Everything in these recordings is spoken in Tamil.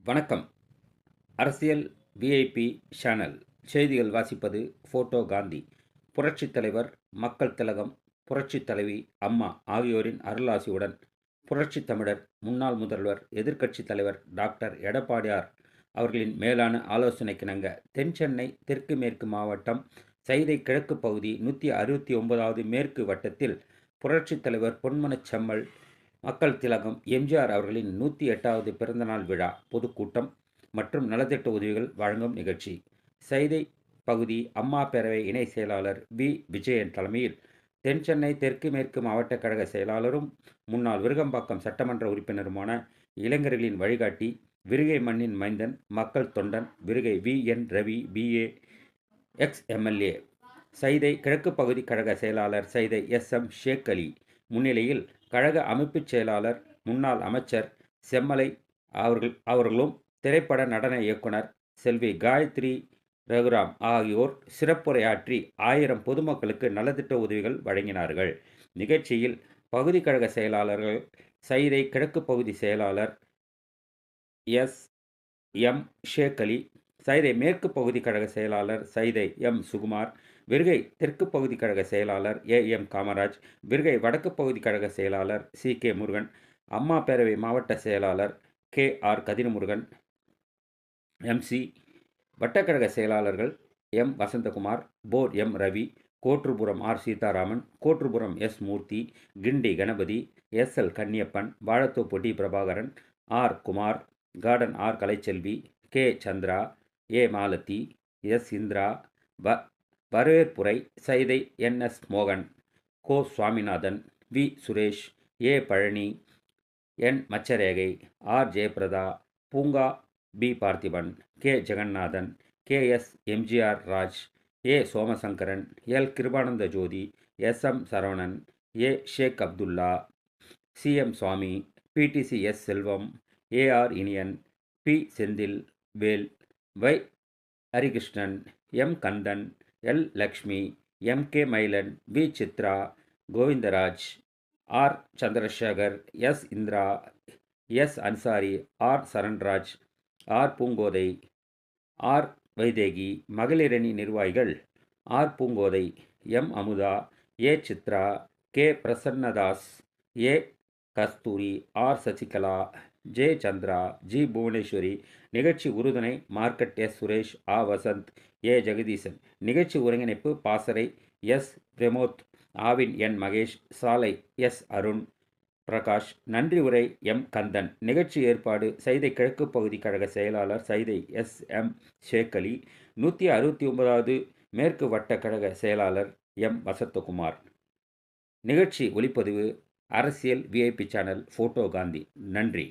வணக்கம். அரசியல் விஐபி சேனல் செய்திகள் வாசிப்பது போட்டோ காந்தி. புரட்சித் தலைவர், மக்கள் திலகம், புரட்சித் தலைவி அம்மா ஆகியோரின் அருளாசியுடன் புரட்சித் தமிழர், முன்னாள் முதல்வர், எதிர்க்கட்சித் தலைவர் டாக்டர் எடப்பாடியார் அவர்களின் மேலான ஆலோசனைக்கிணங்க தென் சென்னை தெற்கு மேற்கு மாவட்டம் சைதை கிழக்கு பகுதி 169வது மேற்கு வட்டத்தில் புரட்சித் தலைவர் பொன்மனச் செம்மல், மக்கள் திலகம் எம்ஜிஆர் அவர்களின் 108வது பிறந்தநாள் விழா பொதுக்கூட்டம் மற்றும் நலத்திட்ட உதவிகள் வழங்கும் நிகழ்ச்சி. சைதை பகுதி அம்மா பேரவை இணை செயலாளர் வி. விஜயன் தலைமையில் தென் சென்னை தெற்கு மேற்கு மாவட்ட கழக செயலாளரும் முன்னாள் விருகம்பாக்கம் சட்டமன்ற உறுப்பினருமான இளைஞர்களின் வழிகாட்டி, விருகை மண்ணின் மைந்தன், மக்கள் தொண்டன், Virugai V. N. Ravi BA ex-MLA, Saidai கிழக்கு பகுதி கழக செயலாளர் சைதை SM ஷேக் அலி முன்னிலையில் கழக அமைப்புச் செயலாளர், முன்னாள் அமைச்சர் செம்மலை அவர்களும் திரைப்பட நடன இயக்குனர் செல்வி காயத்ரி ரகுராம் ஆகியோர் சிறப்புரையாற்றி 1000 பொதுமக்களுக்கு நலத்திட்ட உதவிகள் வழங்கினார்கள். நிகழ்ச்சியில் பகுதி கழக செயலாளர்கள் சைதை கிழக்கு பகுதி செயலாளர் SM ஷேக் அலி, சைதை மேற்கு பகுதி கழக செயலாளர் சைதை M சுகுமார், விருகை தெற்கு பகுதி கழக செயலாளர் AM காமராஜ், விருகை வடக்கு பகுதி கழக செயலாளர் CK முருகன், அம்மா பேரவை மாவட்ட செயலாளர் KR கதிர்முருகன் MC, வட்டக்கழக செயலாளர்கள் M வசந்தகுமார், போர் M Ravi, Kotturpuram R Seetharaman, Kotturpuram S Murthy, Guindy Ganapathi, SL Kanniyappan, Vazhathoppu D Prabhakaran, R Kumar, garden R Kalaiselvi, K Chandra, A Malathi, S Indira, வரவேற்புரை சைதை NS மோகன், கோ Swaminathan, V Suresh, A Palani, N மச்சரேகை, R Jayaprada, பூங்கா B Parthiban, K Jeganathan, KS MGR Raj, A சோமசங்கரன், L Kirupananda Jothi, SM Saravanan, A shake Abdullah, CM Swami, PTC S Selvam, AR Iniyan, P Senthil Vel, Y Harikrishnan, M Kandan, L Lakshmi, MK மயிலன், V Chitra, Govindaraj, R Chandrasekhar, S Indira, S Ansari, R Charanraj, R Poongothai, R Vaidehi, மகளிரணி நிர்வாகிகள் R Poongothai, M Amudha, A Chitra, K பிரசன்னதாஸ், A Kasthuri, R Sasikala, J Chandra, G Bhuvaneswari, நிகழ்ச்சி உறுதுணை market S Suresh, A Vasanth, A Jagadeesan, நிகழ்ச்சி ஒருங்கிணைப்பு பாசறை S பிரமோத், ஆவின் N மகேஷ், சாலை S அருண் பிரகாஷ், நன்றி உரை M கந்தன், நிகழ்ச்சி ஏற்பாடு சைதை கிழக்கு பகுதி கழக செயலாளர் சைதை SM ஷேக் அலி, 169வது மேற்கு வட்ட கழக செயலாளர் M வசந்தகுமார். நிகழ்ச்சி ஒளிப்பதிவு அரசியல் விஐபி சேனல் போட்டோ காந்தி. நன்றி.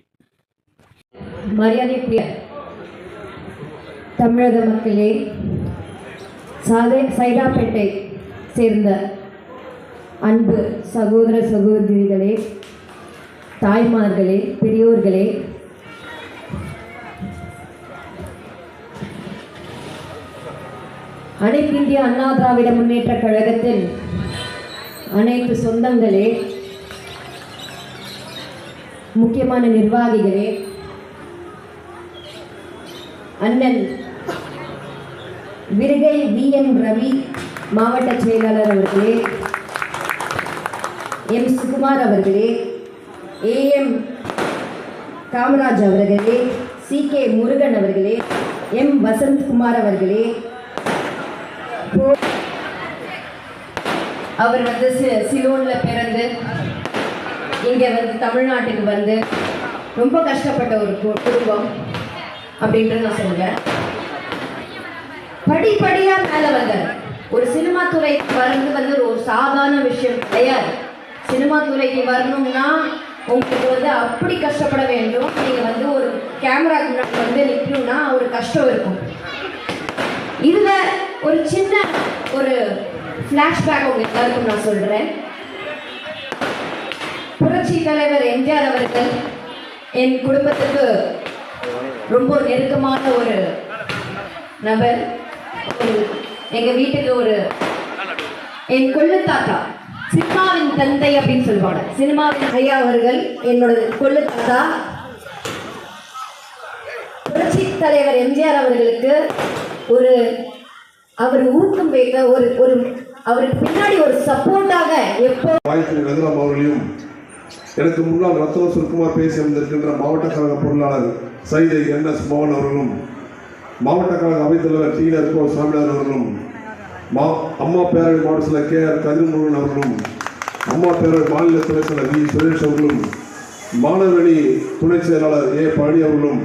மரியாதைக்குரிய தமிழக மக்களே, சைதாப்பேட்டை சேர்ந்த அன்பு சகோதர சகோதரிகளே, தாய்மார்களே, பெரியோர்களே, அனைத்து இந்திய அண்ணா திராவிட முன்னேற்ற கழகத்தின் அனைத்து சொந்தங்களே, முக்கியமான நிர்வாகிகளே, அண்ணன் விருகை VN ரவி மாவட்ட செயலாளர் அவர்களே, M சுகுமார் அவர்களே, AM காமராஜ் அவர்களே, CK முருகன் அவர்களே, M வசந்த்குமார் அவர்களே, அவர் சிலோனில் பிறந்து இங்கே தமிழ்நாட்டுக்கு ரொம்ப கஷ்டப்பட்ட ஒரு குடும்பம் அப்படின்ட்டு நான் சொல்லுவேன். படிப்படியாக மேலே வந்தார். ஒரு சினிமா துறைக்கு வர்றது ஒரு சாதாரண விஷயம் கிடையாது. சினிமா துறைக்கு வரணும்னா உங்களுக்கு அப்படி கஷ்டப்பட வேண்டும். நீங்கள் ஒரு கேமராக்கு முன்னாடி நிற்கணும்னா ஒரு கஷ்டம் இருக்கும். இதில் ஒரு சின்ன ஒரு ஃப்ளாஷ்பேக் உங்களுக்கு எல்லாருக்கும் நான் சொல்கிறேன். புரட்சி தலைவர் எம்ஜிஆர் அவர்கள் என் குடும்பத்துக்கு ரொம்ப நெருக்கமான ஒரு நபர். எங்கள் வீட்டுக்கு என் கொள்ளு தாத்தா, சினிமாவின் தந்தை அப்படின்னு சொல்லுவாங்க. சினிமாவின் ஐயா அவர்கள் என்னோட கொள்ளு தாத்தா. புரட்சி தலைவர் எம்ஜிஆர் அவர்களுக்கு ஒரு அவர் ஊக்கம் வைக்க ஒரு அவருக்கு பின்னாடி ஒரு சப்போர்ட்டாக எப்போ ரகுராம் அவர்களையும் எனக்கு முன்னாள் ரத்ன சுருக்குமார் பேசி வந்திருக்கின்ற மாவட்ட கழக பொருளாளர் சைதை NS மோகன் அவர்களும் மாவட்ட கழக அவைத்தலைவர் TR கோ சாமியார் அவர்களும் அம்மா பேரவை மாவட்ட செயலர் KR கதிர்முருகன் அவர்களும் அம்மா பேரவை மாநில துணை செயலர் V சுரேஷ் அவர்களும் மாணவரணி துணை செயலாளர் A பழனி அவர்களும்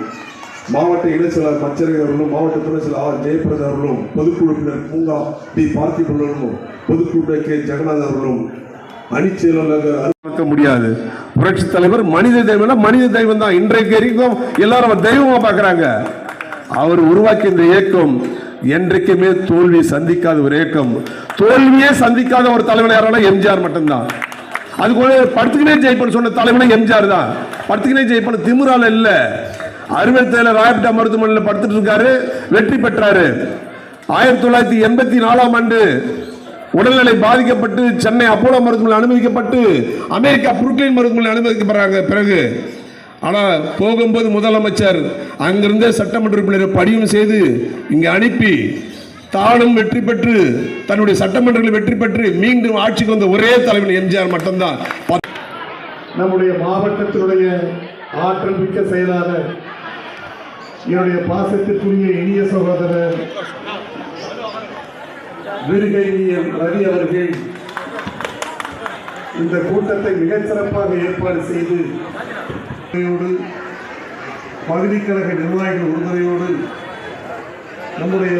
மாவட்ட இணைச் செயலாளர் மச்சரை அவர்களும் மாவட்ட துணை செயலாளர் R ஜெயபிரதா அவர்களும் பொதுக்குழு உறுப்பினர் பூங்கா D பார்த்திபன் அவர்களும் பொதுக்குழு K ஜெகநாத் அவர்களும் அணிச் செயலாளர் முடியாது. புரட்சி தலைவர் மனித தெய்வம், மனித தெய்வம் தான். இன்றைக்கு வரைக்கும் எல்லாரும் தெய்வமா பார்க்கறாங்க. அவர் உருவாக்கிய இந்த இயக்கம் என்றைக்குமே தோல்வி சந்திக்காத ஒரு இயக்கம். தோல்வியே சந்திக்காத ஒரு தலைவர் யாரால எம்ஜிஆர் மட்டும்தான். அது கூட படுத்துக்கினே ஜெயிப்பன் சொன்ன தலைவனே எம்ஜிஆர் தான். படுத்துக்கினே ஜெயிப்பன் திமுறால இல்ல. அறுபத்தேழு ராயப்பேட்டை மருத்துவமனையில் படுத்துட்டு இருக்காரு, வெற்றி பெற்றாரு. 1984ஆம் ஆண்டு உடல்நிலை பாதிக்கப்பட்டு சென்னை அப்போலோ மருத்துவமனையில் அனுமதிக்கப்பட்டு அமெரிக்கா புருக்லின் மருத்துவமனையில் அனுமதிக்கப்படுறாங்க. பிறகு ஆனால் போகும்போது முதலமைச்சர் அங்கிருந்த சட்டமன்ற உறுப்பினரை படியும் செய்து இங்கே அனுப்பி தானும் வெற்றி பெற்று தன்னுடைய சட்டமன்றங்களில் வெற்றி பெற்று மீண்டும் ஆட்சிக்கு வந்த ஒரே தலைவர் எம்ஜிஆர் மட்டும்தான். நம்முடைய மாவட்டத்தினுடைய ஆற்றல் மிக்க செயலாளர், என்னுடைய பாசத்திற்குரிய இனிய சகோதரர் விருகையியல் ரவி அவர்கள் இந்த கூட்டத்தை மிகச் சிறப்பாக ஏற்பாடு செய்து பகுதி கழக நிர்வாகிகள் உறுதுணையோடு நம்முடைய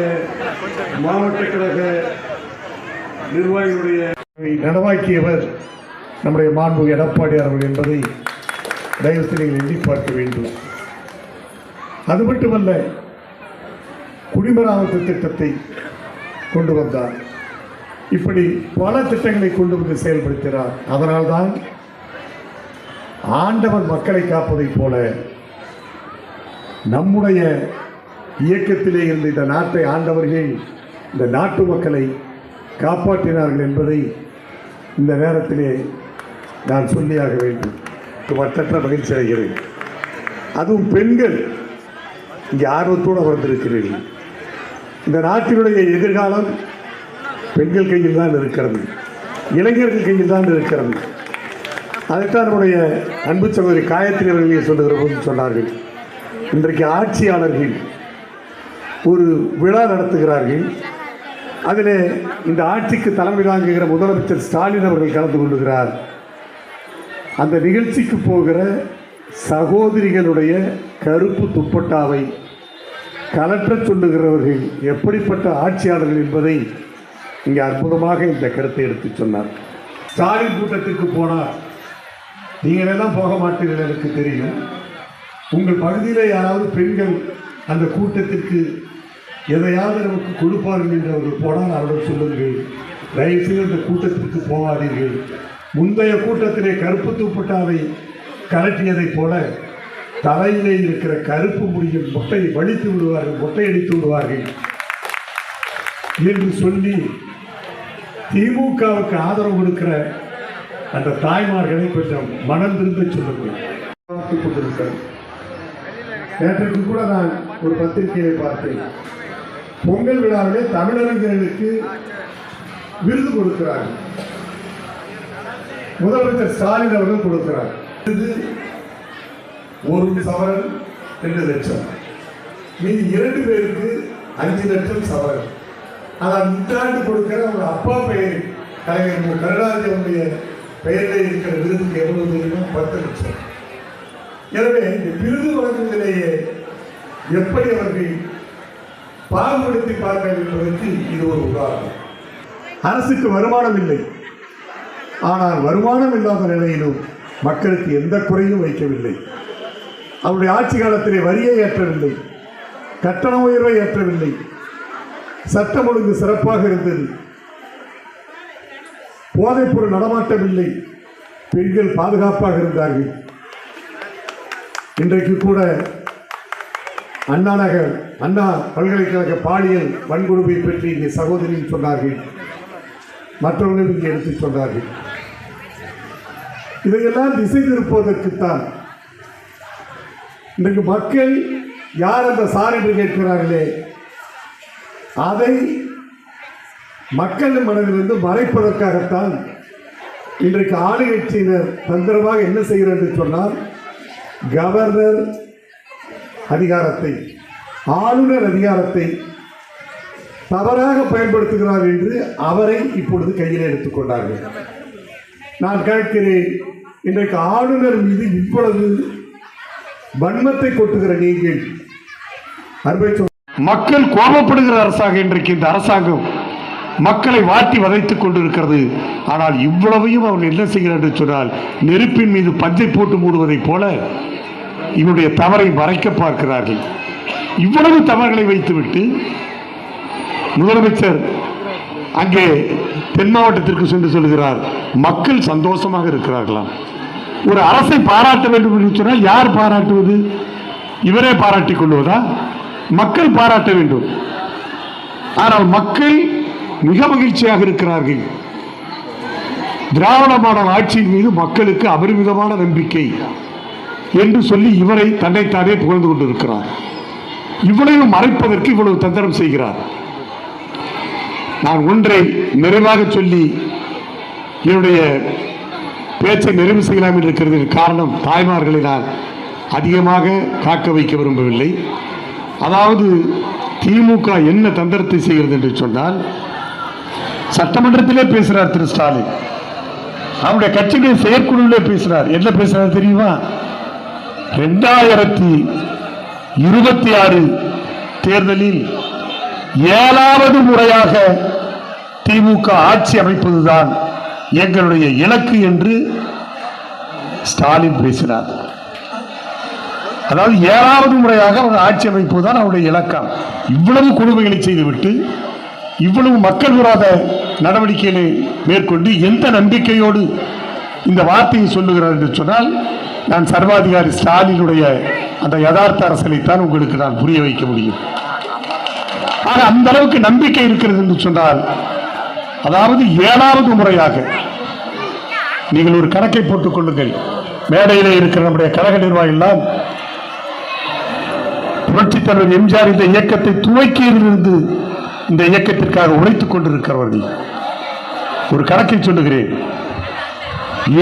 மாவட்ட கழக நிர்வாகிகளுடைய நடவாக்கியவர் நம்முடைய மாண்பு எடப்பாடியார் அவர்கள் என்பதை தயவு செய்து எண்ணி பார்க்க வேண்டும். அது மட்டுமல்ல, குடிமராமத்து திட்டத்தை கொண்டு வந்தார். இப்படி பல திட்டங்களை கொண்டு வந்து செயல்படுத்தினார். அதனால்தான் ஆண்டவன் மக்களை காப்பதைப் போல நம்முடைய இயக்கத்திலே இருந்த இந்த நாட்டை ஆண்டவர்கள் இந்த நாட்டு மக்களை காப்பாற்றினார்கள் என்பதை இந்த நேரத்திலே நான் சொல்லியாக வேண்டும். மற்ற மகிழ்ச்சி அடைகிறேன். அதுவும் பெண்கள் இங்கே ஆர்வத்தோடு வந்திருக்கிறீர்கள். இந்த நாட்டினுடைய எதிர்காலம் பெண்கள் கையில் தான் இருக்கிறது, இளைஞர்கள் கையில் தான் இருக்கிறது. அதைத்தான் நம்முடைய அன்பு சகோதரி காயத்ரி அவர்களே சொல்லுகிற போது சொன்னார்கள், இன்றைக்கு ஆட்சியாளர்கள் ஒரு விழா நடத்துகிறார்கள். அதில் இந்த ஆட்சிக்கு தலைமை தாங்குகிற முதலமைச்சர் ஸ்டாலின் அவர்கள் கலந்து கொள்ளுகிறார். அந்த நிகழ்ச்சிக்கு போகிற சகோதரிகளுடைய கருப்பு துப்பட்டாவை கலற்ற சொல்லுகிறவர்கள் எப்படிப்பட்ட ஆட்சியாளர்கள் என்பதை இங்கே அற்புதமாக இந்த கருத்தை எடுத்து சொன்னார். ஸ்டாலின் கூட்டத்திற்கு போனார். நீங்கள் எல்லாம் போக மாட்டீர்கள் எனக்கு தெரியும். உங்கள் பகுதியில் யாராவது பெண்கள் அந்த கூட்டத்திற்கு எதையாவது நமக்கு கொடுப்பார்கள் என்று அவர்கள் போனால் அவர்கள் சொல்லுங்கள், தயவுசெய்து அந்த கூட்டத்திற்கு போகாதீர்கள். முந்தைய கூட்டத்திலே கருப்பு துப்பட்டாவை கலட்டியதைப் போல தலையிலே இருக்கிற கருப்பு முடியும் மொட்டை வலித்து விடுவார்கள், மொட்டையடித்து விடுவார்கள் என்று சொல்லி திமுகவுக்கு ஆதரவு கொடுக்கிற அந்த தாய்மார்களை கொஞ்சம் மனம் திரும்ப சொல்லுங்கள். நேற்றுக்கு கூட நான் ஒரு பத்திரிகையை பார்த்தேன். பொங்கல் விழாவிலே தமிழறிஞர்களுக்கு விருது கொடுக்கிறார்கள். முதலமைச்சர் ஸ்டாலின் அவர்கள் கொடுக்கிறார். இது 1 சவரன் 2 லட்சம், மீது 2 பேருக்கு 5 லட்சம் சவரன். ஆனால் இந்த ஆண்டு கொடுக்கிற அவங்க அப்பா பெயர் கலைஞர் கருணாநிதியுடைய பெயரில் இருக்கிற விருதுக்கு எவ்வளவு தெரியுமா? 10 லட்சம். எனவே இந்த விருது வழங்குவதிலேயே எப்படி அவர்கள் பாகுபடுத்தி பார்க்க என்பதற்கு இது ஒரு உதாரணம். அரசுக்கு வருமானம் இல்லை, ஆனால் வருமானம் இல்லாத நிலையிலும் மக்களுக்கு எந்த குறையும் வைக்கவில்லை. அவருடைய ஆட்சி காலத்திலே வரியை ஏற்றவில்லை, கட்டண உயர்வை ஏற்றவில்லை, சட்டம் ஒழுங்கு சிறப்பாக இருந்தது, போதைப்பொருள் நடமாட்டமில்லை, பெண்கள் பாதுகாப்பாக இருந்தார்கள். இன்றைக்கு கூட அண்ணா நகர் அண்ணா பல்கலைக்கழக பாலியல் வன்கொடுமை பற்றி இங்கே சகோதரியும் சொன்னார்கள், மற்றவர்களும் இங்கே எடுத்து சொன்னார்கள். இதையெல்லாம் திசை திருப்பதற்குத்தான் இன்றைக்கு மக்கள் யார் அந்த சார் என்று கேட்கிறார்களே, அதை மக்கள் மனதிலிருந்து மறைப்பதற்காகத்தான் இன்றைக்கு ஆளுங்கட்சியினர் தந்திரமாக என்ன செய்கிறார் என்று சொன்னால், கவர்னர் அதிகாரத்தை, ஆளுநர் அதிகாரத்தை தவறாக பயன்படுத்துகிறார் என்று அவரை இப்பொழுது கையில் எடுத்துக்கொண்டார்கள். நான் கேட்கிறேன், இன்றைக்கு ஆளுநர் மீது இவ்வளவு வன்மத்தை கொட்டுகிற நீங்கள், மக்கள் கோபப்படுகிற அரசாக இன்றைக்கு இந்த அரசாங்கம் மக்களை வாட்டி வதைத்துக் கொண்டிருக்கிறது. ஆனால் இவ்வளவையும் அவர்கள் என்ன செய்கிறார் என்று சொன்னால், நெருப்பின் மீது பஞ்சை போட்டு மூடுவதைப் போல இவருடைய தவறை மறைக்க பார்க்கிறார்கள். இவ்வளவு தவறுகளை வைத்துவிட்டு முதலமைச்சர் அங்கே தென் மாவட்டத்திற்கு சென்று சொல்கிறார், மக்கள் சந்தோஷமாக இருக்கிறார்களாம். ஒரு அரசை பாராட்ட வேண்டும் என்று சொன்னால் யார் பாராட்டுவது? இவரே பாராட்டிக் கொள்வதா? மக்கள் பாராட்ட வேண்டும். ஆனால் மக்கள் மிக மகிழ்ச்சியாக இருக்கிறார்கள். திராவிட மாடல் ஆட்சியின் மீது மக்களுக்கு அபரிமிதமான நம்பிக்கை என்று சொல்லி இவரை தன்னைத்தானே புகழ்ந்து கொண்டிருக்கிறார். இவ்வளவு மறைப்பதற்கு இவ்வளவு தந்திரம் செய்கிறார். நான் ஒன்றை நிறைவாக சொல்லி என்னுடைய பேச்சை நிறைவு செய்யலாம் என்று இருக்கிறது. காரணம், தாய்மார்களை நான் அதிகமாக காக்க வைக்க விரும்பவில்லை. அதாவது திமுக என்ன தந்திரத்தை செய்கிறது என்று சொன்னால், சட்டமன்றத்திலே பேசுகிறார் திரு ஸ்டாலின், அவருடைய கட்சியுடைய செயற்குழுவிலே பேசுகிறார். என்ன பேசுகிறார் தெரியுமா? 2026 தேர்தலில் 7வது முறையாக திமுக ஆட்சி அமைப்பதுதான் எங்களுடைய இலக்கு என்று ஸ்டாலின் பேசினார். அதாவது 7வது முறையாக அவர் ஆட்சி அமைப்பதுதான் அவருடைய இலக்கம். இவ்வளவு கொடுமைகளை செய்துவிட்டு இவ்வளவு மக்கள் விரோத நடவடிக்கைகளை மேற்கொண்டு எந்த நம்பிக்கையோடு இந்த வார்த்தையை சொல்லுகிறார் என்று சொன்னால், நான் சர்வாதிகாரி ஸ்டாலினுடைய அந்த யதார்த்த அரசியலைத்தான் உங்களுக்கு நான் புரிய வைக்க முடியும். ஆக அந்த அளவுக்கு நம்பிக்கை இருக்கிறது என்று சொன்னால், அதாவது 7வது முறையாக நீங்கள் ஒரு கணக்கை போட்டுக் கொள்ளுங்கள். மேடையிலே இருக்கிற நம்முடைய கழக நிர்வாகிகள் புரட்சித் தலைவர் எம்ஜிஆர் இந்த இயக்கத்தை துவக்கியதிலிருந்து இந்த இயக்கத்திற்காக உழைத்துக் கொண்டிருக்கிறவர்கள். ஒரு கணக்கை சொல்லுகிறேன்.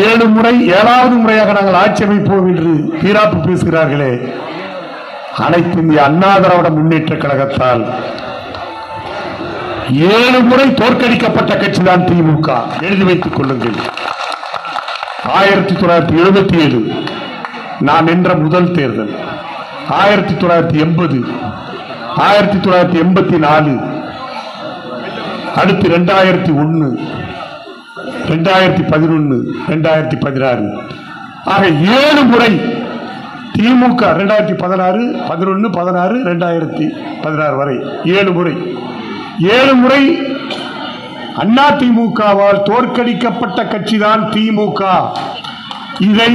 7வது முறையாக நாங்கள் ஆட்சி அமைப்போம் என்று வீராப்பு பேசுகிறார்களே, அனைத்து இந்திய அண்ணா திராவிட முன்னேற்ற கழகத்தால் 7 முறை தோற்கடிக்கப்பட்ட கட்சி தான் திமுக. எழுதி வைத்துக் கொள்ளுங்கள். 1977 நான் நின்ற முதல் தேர்தல், 1980, 1984, அடுத்து 2001, 2011, 2016. ஆக 7 முறை திமுக 2016, 11, 16, 2016 வரை 7 முறை. 7 முறை அண்ணா திமுகவால் தோற்கடிக்கப்பட்ட கட்சிதான் திமுக. இதை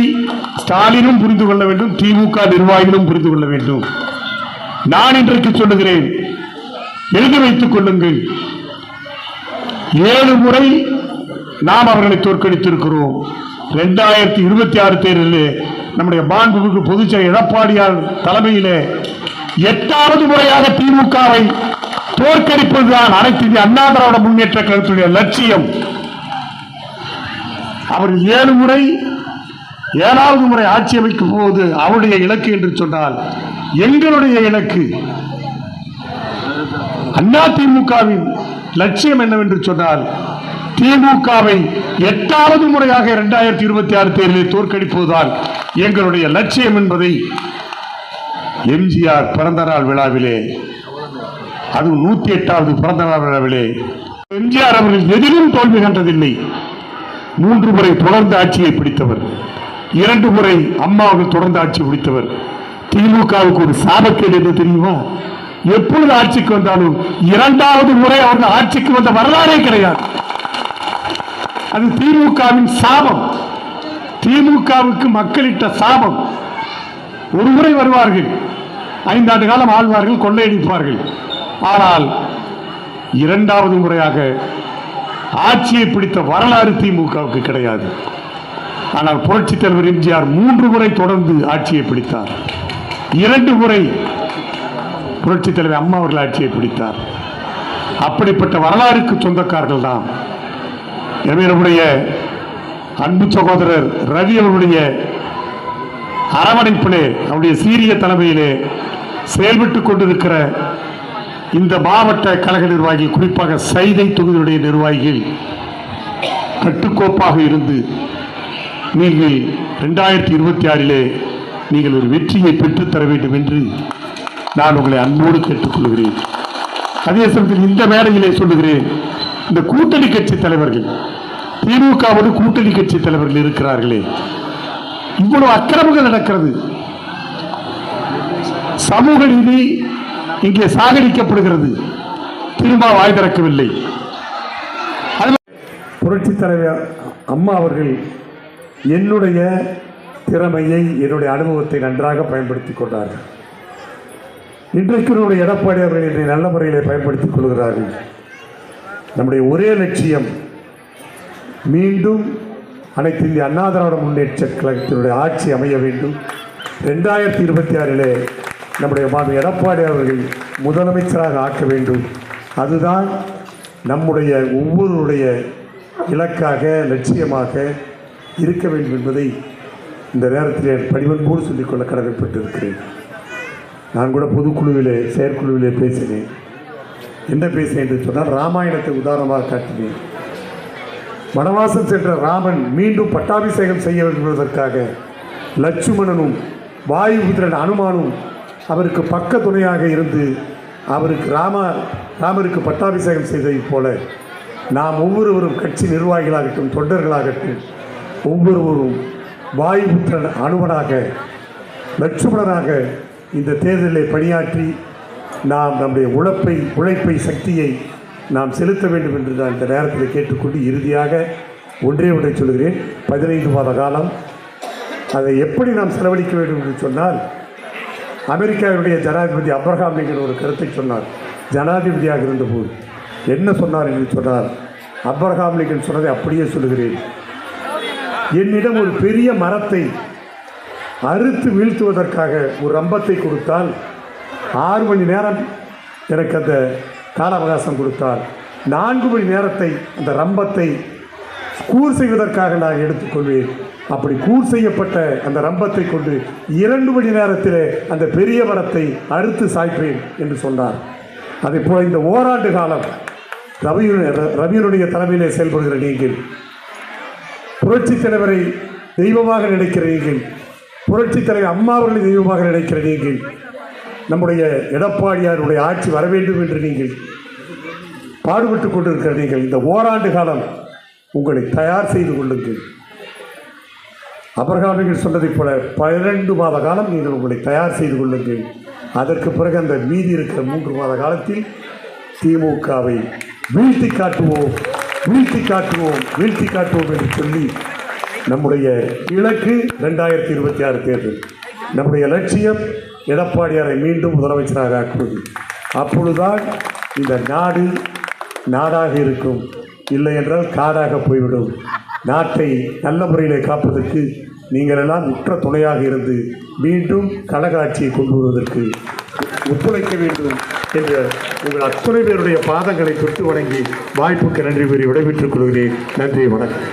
ஸ்டாலினும் புரிந்து கொள்ள வேண்டும், திமுக நிர்வாகிகளும் புரிந்து கொள்ள வேண்டும். நான் இன்றைக்கு சொல்லுகிறேன், எழுதி வைத்துக் கொள்ளுங்கள். 7 முறை நாம் அவர்களை தோற்கடித்திருக்கிறோம். 2026 தேர்தலில் நம்முடைய மாண்புமிகு பொதுச்செயலர் எடப்பாடியார் தலைமையிலே 8வது முறையாக திமுகவை தோற்கடிப்பதுதான் அனைத்து இந்திய அண்ணா திராவிட முன்னேற்ற கழகத்துடைய லட்சியம். அவர் 7வது முறை ஆட்சி அமைக்கும் போது அவருடைய இலக்கு என்று சொன்னால், எங்களுடைய இலக்கு அண்ணா திமுகவின் லட்சியம் என்னவென்று சொன்னால், திமுகவை 8வது முறையாக 2026 தேர்தலில் தோற்கடிப்பதுதான் எங்களுடைய லட்சியம் என்பதை எம்ஜிஆர் பிறந்த நாள் விழாவிலே, அது 108வது பிறந்த நாள் விழாவிலே எம்ஜிஆர் அவர்கள் எதிலும் தோல்வி கண்டதில்லை. 3 முறை தொடர்ந்து ஆட்சியை பிடித்தவர், 2 முறை அம்மா அவர்கள் தொடர்ந்து ஆட்சி பிடித்தவர். திமுகவுக்கு ஒரு சாபக்கேடு என்று தெரியுமா? எப்பொழுது ஆட்சிக்கு வந்தாலும் 2வது முறை அவர்கள் ஆட்சிக்கு வந்த வரலாறே கிடையாது. அது திமுகவின் சாபம், திமுகவுக்கு மக்களிட்ட சாபம். ஒரு முறை வருவார்கள், 5 ஆண்டு காலம் ஆழ்வார்கள், கொள்ளையடிப்பார்கள். ஆனால் 2வது முறையாக ஆட்சியை பிடித்த வரலாறு திமுகவுக்கு கிடையாது. ஆனால் புரட்சித் தலைவர் எம்ஜிஆர் 3 முறை தொடர்ந்து ஆட்சியை பிடித்தார். 2 முறை புரட்சித் தலைவர் அம்மா அவர்கள் ஆட்சியை பிடித்தார். அப்படிப்பட்ட வரலாறுக்கு சொந்தக்காரர்கள் தான். எனவே நம்முடைய அன்பு சகோதரர் ரவி அவருடைய அரவணைப்பிலே, அவருடைய சீரிய தலைமையிலே செயல்பட்டுக் கொண்டிருக்கிற இந்த மாவட்ட கழக நிர்வாகிகள், குறிப்பாக சைதை தொகுதியுடைய நிர்வாகிகள் கட்டுக்கோப்பாக இருந்து நீங்கள் 2026 நீங்கள் ஒரு வெற்றியை பெற்றுத்தர வேண்டும் என்று நான் உங்களை அன்போடு கேட்டுக்கொள்கிறேன். அதே சமயத்தில் இந்த மேடையிலே சொல்லுகிறேன், இந்த கூட்டணி கட்சி தலைவர்கள், திமுகவோடு கூட்டணி கட்சி தலைவர்கள் இருக்கிறார்களே, இவ்வளவு அக்கிரமங்கள் நடக்கிறது, சமூக நீதி இங்கே சாகடிக்கப்படுகிறது, திரும்ப வாய் திறக்கவில்லை. புரட்சி தலைவர் அம்மா அவர்கள் என்னுடைய திறமையை, என்னுடைய அனுபவத்தை நன்றாக பயன்படுத்திக் கொண்டார்கள். இன்றைக்கு நம்முடைய எடப்பாடி அவர்கள் இன்றைய நல்ல முறையிலே பயன்படுத்திக் கொள்கிறார்கள். நம்முடைய ஒரே லட்சியம் மீண்டும் அனைத்து இந்திய அண்ணா திராவிட முன்னேற்ற கழகத்தினுடைய ஆட்சி அமைய வேண்டும். 2026 நம்முடைய மாண்பு எடப்பாடி அவர்கள் முதலமைச்சராக ஆக்க வேண்டும். அதுதான் நம்முடைய ஒவ்வொருடைய இலக்காக, லட்சியமாக இருக்க வேண்டும் என்பதை இந்த நேரத்தில் பணிவன்போடு சொல்லிக்கொள்ள கடமைப்பட்டிருக்கிறேன். நான் கூட பொதுக்குழுவிலே, செயற்குழுவிலே பேசினேன். என்ன பேசினேன் என்று சொன்னால், ராமாயணத்தை உதாரணமாக காட்டினேன். வனவாசம் சென்ற ராமன் மீண்டும் பட்டாபிஷேகம் செய்ய வேண்டும் என்பதற்காக லட்சுமணனும் வாயுபுத்திரன் அனுமானும் அவருக்கு பக்க துணையாக இருந்து அவருக்கு ராமருக்கு பட்டாபிஷேகம் செய்ததைப் போல நாம் ஒவ்வொருவரும், கட்சி நிர்வாகிகளாகட்டும், தொண்டர்களாகட்டும், ஒவ்வொருவரும் வாயுபுத்திரன் அனுமனாக, லட்சுமணனாக இந்த தேர்தலில் பணியாற்றி நாம் நம்முடைய உழைப்பை சக்தியை நாம் செலுத்த வேண்டும் என்று நான் இந்த நேரத்தில் கேட்டுக்கொண்டு இறுதியாக ஒன்றே சொல்கிறேன். 15 மாத காலம் அதை எப்படி நாம் செலவழிக்க வேண்டும் என்று சொன்னால், அமெரிக்காவுடைய ஜனாதிபதி அப்ரஹாம் லிங்கன் ஒரு கருத்தை சொன்னார். ஜனாதிபதியாக இருந்தபோது என்ன சொன்னார் என்று சொன்னார், அப்ரஹாம் லிங்கன் சொன்னதை அப்படியே சொல்லுகிறேன். என்னிடம் ஒரு பெரிய மரத்தை அறுத்து வீழ்த்துவதற்காக ஒரு ரம்பத்தை கொடுத்தால் 6 மணி நேரம் எனக்கு அந்த கால அவகாசம் கொடுத்தால் 4 மணி நேரத்தை அந்த ரம்பத்தை கூர் செய்வதற்காக நான் எடுத்துக்கொள்வேன். அப்படி கூர் செய்யப்பட்ட அந்த ரம்பத்தை கொண்டு 2 மணி நேரத்தில் அந்த பெரிய மரத்தை அறுத்து சாய்ப்பேன் என்று சொன்னார். அதே போல் இந்த ஓராண்டு காலம் ரவியினுடைய தலைமையிலே செயல்படுகிற நீங்கள், புரட்சித் தலைவரை தெய்வமாக நினைக்கிற நீங்கள், புரட்சித் தலைவர் அம்மா அவர்களை தெய்வமாக நினைக்கிற நீங்கள், நம்முடைய எடப்பாடியாருடைய ஆட்சி வர வேண்டும் என்று நீங்கள் பாடுபட்டு கொண்டிருக்கிற நீங்கள், இந்த ஓராண்டு காலம் உங்களை தயார் செய்து கொள்ளுங்கள். அபர்காமிகள் சொன்னதைப் போல 12 மாத காலம் நீங்கள் உங்களை தயார் செய்து கொள்ளுங்கள். அதற்கு பிறகு அந்த மீதி இருக்கிற 3 மாத காலத்தில் திமுகவை வீழ்த்தி காட்டுவோம் என்று சொல்லி நம்முடைய இலக்கு 2026 தேர்தல். நம்முடைய லட்சியம் எடப்பாடியாரை மீண்டும் முதலமைச்சராக ஆக்குவது. அப்பொழுதுதான் இந்த நாடு நாடாக இருக்கும், இல்லை என்றால் காடாக போய்விடும். நாட்டை நல்ல முறையிலே காப்பதற்கு நீங்கள் எல்லாம் உற்ற துணையாக இருந்து மீண்டும் கழக ஆட்சியை கொண்டு வருவதற்கு ஒத்துழைக்க வேண்டும் என்ற உங்கள் அத்துணை பேருடைய பாதங்களை தொட்டு வணங்கி வாய்ப்புக்கு நன்றி கூறி விடைபெற்றுக் கொள்கிறேன். நன்றி, வணக்கம்.